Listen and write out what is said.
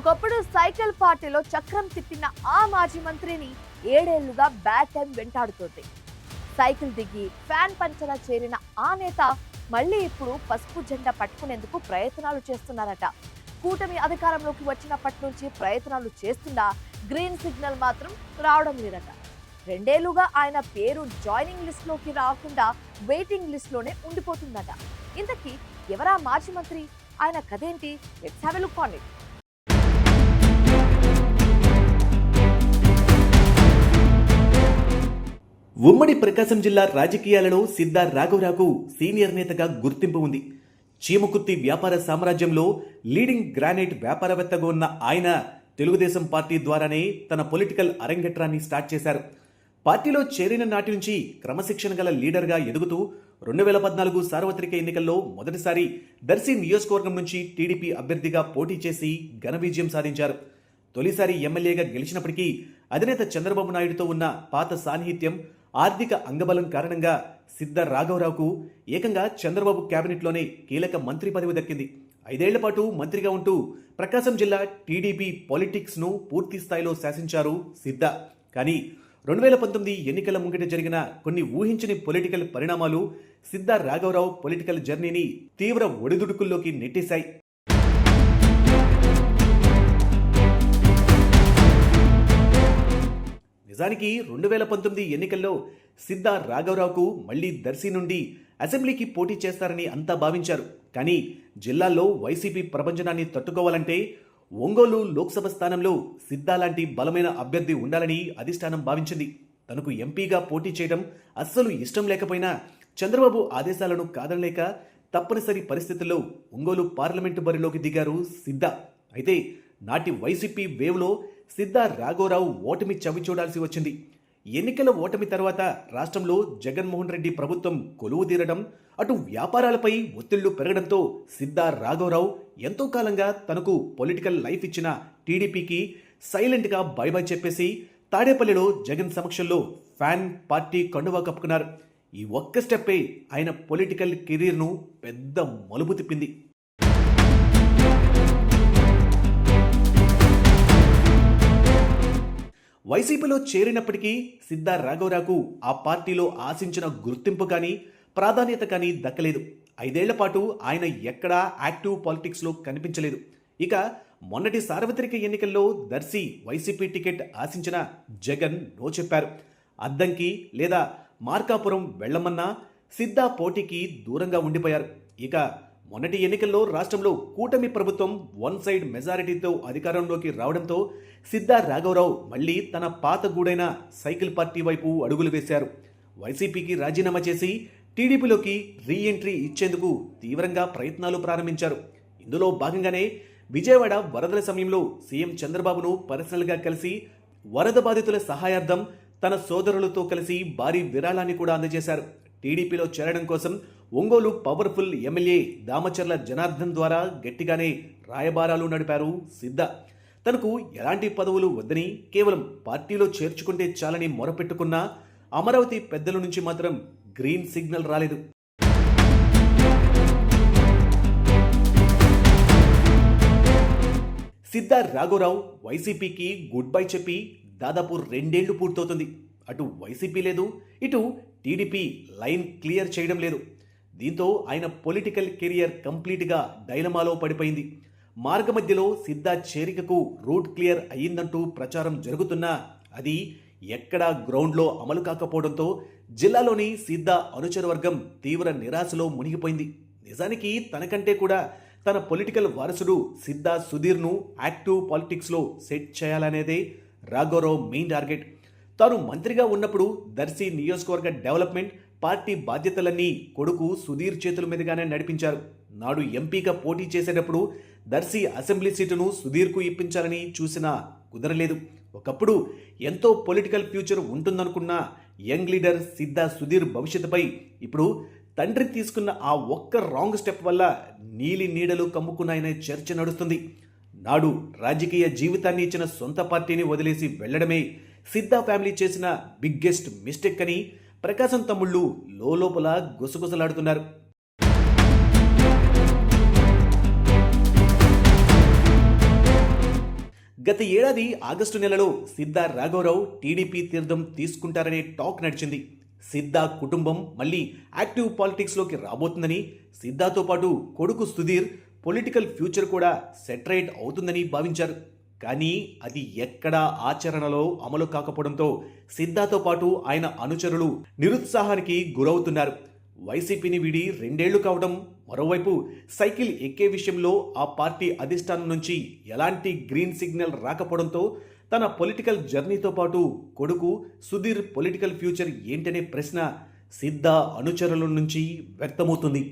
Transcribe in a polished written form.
ఒకప్పుడు సైకిల్ పార్టీలో చక్రం తిప్పిన ఆ మాజీ మంత్రిని 7 ఏళ్లుగా బ్యాడ్ టైం వెంటాడుతోంది. సైకిల్ దిగి ఫ్యాన్ పంచలా చేరిన ఆ నేత మళ్ళీ ఇప్పుడు పసుపు జెండా పట్టుకునేందుకు ప్రయత్నాలు చేస్తున్నారట. కూటమి అధికారంలోకి వచ్చినప్పటి నుంచి ప్రయత్నాలు చేస్తున్నా గ్రీన్ సిగ్నల్ మాత్రం రావడం లేదట. 2 ఏళ్లుగా ఆయన పేరు జాయినింగ్ లిస్ట్ లోకి రాకుండా వెయిటింగ్ లిస్ట్ లోనే ఉండిపోతుందట. ఇంతకీ ఎవరా మాజీ మంత్రి, ఆయన కథేంటి? Let's have a look on it. ఉమ్మడి ప్రకాశం జిల్లా రాజకీయాలలో సిద్ధా రాఘవరావుకు సీనియర్ నేతగా గుర్తింపు ఉంది. చీమకుర్తి వ్యాపార సామ్రాజ్యంలో లీడింగ్ గ్రానైట్ వ్యాపారవేత్తగా ఉన్న ఆయన తెలుగుదేశం పార్టీ ద్వారానే తన పొలిటికల్ అరంగేట్రాన్ని స్టార్ట్ చేశారు. పార్టీలో చేరిన నాటి నుంచి క్రమశిక్షణ గల లీడర్గా ఎదుగుతూ 2014 సార్వత్రిక ఎన్నికల్లో మొదటిసారి దర్శి నియోజకవర్గం నుంచి టీడీపీ అభ్యర్థిగా పోటీ చేసి ఘన విజయం సాధించారు. తొలిసారి ఎమ్మెల్యేగా గెలిచినప్పటికీ అధినేత చంద్రబాబు నాయుడుతో ఉన్న పాత సాన్నిహిత్యం, ఆర్థిక అంగబలం కారణంగా సిద్ధా రాఘవరావుకు ఏకంగా చంద్రబాబు కేబినెట్లోనే కీలక మంత్రి పదవి దక్కింది. 5 ఏళ్ల పాటు మంత్రిగా ఉంటూ ప్రకాశం జిల్లా టీడీపీ పాలిటిక్స్ను పూర్తి స్థాయిలో శాసించారు సిద్ధా. కానీ 2019 ఎన్నికల ముంగిట జరిగిన కొన్ని ఊహించని పొలిటికల్ పరిణామాలు సిద్ధా రాఘవరావు పొలిటికల్ జర్నీని తీవ్ర ఒడిదుడుకుల్లోకి నెట్టేశాయి. నిజానికి 2019 ఎన్నికల్లో సిద్ధా రాఘవరావుకు మళ్లీ దర్శి నుండి అసెంబ్లీకి పోటీ చేస్తారని అంతా భావించారు. కానీ జిల్లాలో వైసీపీ ప్రభంజనాన్ని తట్టుకోవాలంటే ఒంగోలు లోక్సభ స్థానంలో సిద్ధా లాంటి బలమైన అభ్యర్థి ఉండాలని అధిష్టానం భావించింది. తనకు ఎంపీగా పోటీ చేయడం అస్సలు ఇష్టం లేకపోయినా చంద్రబాబు ఆదేశాలను కాదనలేక తప్పనిసరి పరిస్థితుల్లో ఒంగోలు పార్లమెంటు బరిలోకి దిగారు సిద్ధా. అయితే నాటి వైసీపీ వేవ్లో సిద్ధా రాఘవరావు ఓటమి చవిచూడాల్సి వచ్చింది. ఎన్నికల ఓటమి తర్వాత రాష్ట్రంలో జగన్మోహన్ రెడ్డి ప్రభుత్వం కొలువు తీరడం, అటు వ్యాపారాలపై ఒత్తిళ్లు పెరగడంతో సిద్ధా రాఘవరావు ఎంతో కాలంగా తనకు పొలిటికల్ లైఫ్ ఇచ్చిన టీడీపీకి సైలెంట్గా బై బై చెప్పేసి తాడేపల్లిలో జగన్ సమక్షంలో ఫ్యాన్ పార్టీ కండువా కప్పుకున్నారు. ఈ ఒక్క స్టెప్పే ఆయన పొలిటికల్ కెరీర్ను పెద్ద మలుపు తిప్పింది. వైసీపీలో చేరినప్పటికీ సిద్ధా రాఘవరావుకు ఆ పార్టీలో ఆశించిన గుర్తింపు కానీ ప్రాధాన్యత కానీ దక్కలేదు. 5 ఏళ్ల పాటు ఆయన ఎక్కడా యాక్టివ్ పాలిటిక్స్లో కనిపించలేదు. ఇక మొన్నటి సార్వత్రిక ఎన్నికల్లో దర్శి వైసీపీ టికెట్ ఆశించిన జగన్ నో చెప్పారు. అద్దంకి లేదా మార్కాపురం వెళ్లమన్నా సిద్ధా పోటీకి దూరంగా ఉండిపోయారు. ఇక మొన్నటి ఎన్నికల్లో రాష్ట్రంలో కూటమి ప్రభుత్వం 1 సైడ్ మెజారిటీతో అధికారంలోకి రావడంతో సిద్ధా రాఘవరావు మళ్లీ తన పాత గూడైన సైకిల్ పార్టీ వైపు అడుగులు వేశారు. వైసీపీకి రాజీనామా చేసి టీడీపీలోకి రీఎంట్రీ ఇచ్చేందుకు తీవ్రంగా ప్రయత్నాలు ప్రారంభించారు. ఇందులో భాగంగానే విజయవాడ వరదల సమయంలో సీఎం చంద్రబాబును పర్సనల్గా కలిసి వరద బాధితుల సహాయార్థం తన సోదరులతో కలిసి భారీ విరాళాన్ని కూడా అందజేశారు. టీడీపీలో చేరడం కోసం ఒంగోలు పవర్ఫుల్ ఎమ్మెల్యే దామచర్ల జనార్దన్ ద్వారా గట్టిగానే రాయబారాలు నడిపారు సిద్ధా. తనకు ఎలాంటి పదవులు వద్దని కేవలం పార్టీలో చేర్చుకుంటే చాలని మొరపెట్టుకున్నా అమరావతి పెద్దల నుంచి మాత్రం గ్రీన్ సిగ్నల్ రాలేదు. సిద్ధా రాఘవరావు వైసీపీకి గుడ్ బై చెప్పి దాదాపు 2 ఏళ్లు పూర్తవుతుంది. అటు వైసీపీ లేదు, ఇటు టీడీపీ లైన్ క్లియర్ చేయడం లేదు. దీంతో ఆయన పొలిటికల్ కెరియర్ కంప్లీట్గా డైలమాలో పడిపోయింది. మార్గమధ్యలో సిద్ధా చేరికకు రూట్ క్లియర్ అయ్యిందంటూ ప్రచారం జరుగుతున్నా అది ఎక్కడా గ్రౌండ్లో అమలు కాకపోవడంతో జిల్లాలోని సిద్ధా అనుచర వర్గం తీవ్ర నిరాశలో మునిగిపోయింది. నిజానికి తనకంటే కూడా తన పొలిటికల్ వారసుడు సిద్ధా సుధీర్ను యాక్టివ్ పాలిటిక్స్లో సెట్ చేయాలనేదే రాఘవరావు మెయిన్ టార్గెట్. తాను మంత్రిగా ఉన్నప్పుడు దర్శి నియోజకవర్గ డెవలప్మెంట్, పార్టీ బాధ్యతలన్నీ కొడుకు సుధీర్ చేతుల మీదుగానే నడిపించారు. నాడు ఎంపీగా పోటీ చేసేటప్పుడు దర్శి అసెంబ్లీ సీటును సుధీర్కు ఇప్పించాలని చూసినా కుదరలేదు. ఒకప్పుడు ఎంతో పొలిటికల్ ఫ్యూచర్ ఉంటుందనుకున్న యంగ్ లీడర్ సిద్ధా సుధీర్ భవిష్యత్తుపై ఇప్పుడు తండ్రి తీసుకున్న ఆ ఒక్క రాంగ్ స్టెప్ వల్ల నీలి నీడలు కమ్ముకున్నాయనే చర్చ నడుస్తుంది. నాడు రాజకీయ జీవితాన్ని ఇచ్చిన సొంత పార్టీని వదిలేసి వెళ్లడమే సిద్ధా ఫ్యామిలీ చేసిన బిగ్గెస్ట్ మిస్టేక్ అని ప్రకాశం తమ్ముళ్ళు లోపల గుసగుసలాడుతున్నారు. గత ఏడాది ఆగస్టు నెలలో సిద్ధా రాఘవరావు టీడీపీ తీర్థం తీసుకుంటారనే టాక్ నడిచింది. సిద్ధా కుటుంబం మళ్ళీ యాక్టివ్ పాలిటిక్స్లోకి రాబోతుందని, సిద్ధాతో పాటు కొడుకు సుధీర్ పొలిటికల్ ఫ్యూచర్ కూడా సెటరేట్ అవుతుందని భావించారు. కానీ అది ఎక్కడా ఆచరణలో అమలు కాకపోవడంతో సిద్ధాతో పాటు ఆయన అనుచరులు నిరుత్సాహానికి గురవుతున్నారు. వైసీపీని వీడి 2 ఏళ్లు కావడం, మరోవైపు సైకిల్ ఎక్కే విషయంలో ఆ పార్టీ అధిష్టానం నుంచి ఎలాంటి గ్రీన్ సిగ్నల్ రాకపోవడంతో తన పొలిటికల్ జర్నీతో పాటు కొడుకు సుధీర్ పొలిటికల్ ఫ్యూచర్ ఏంటనే ప్రశ్న సిద్ధా అనుచరుల నుంచి వ్యక్తమవుతుంది.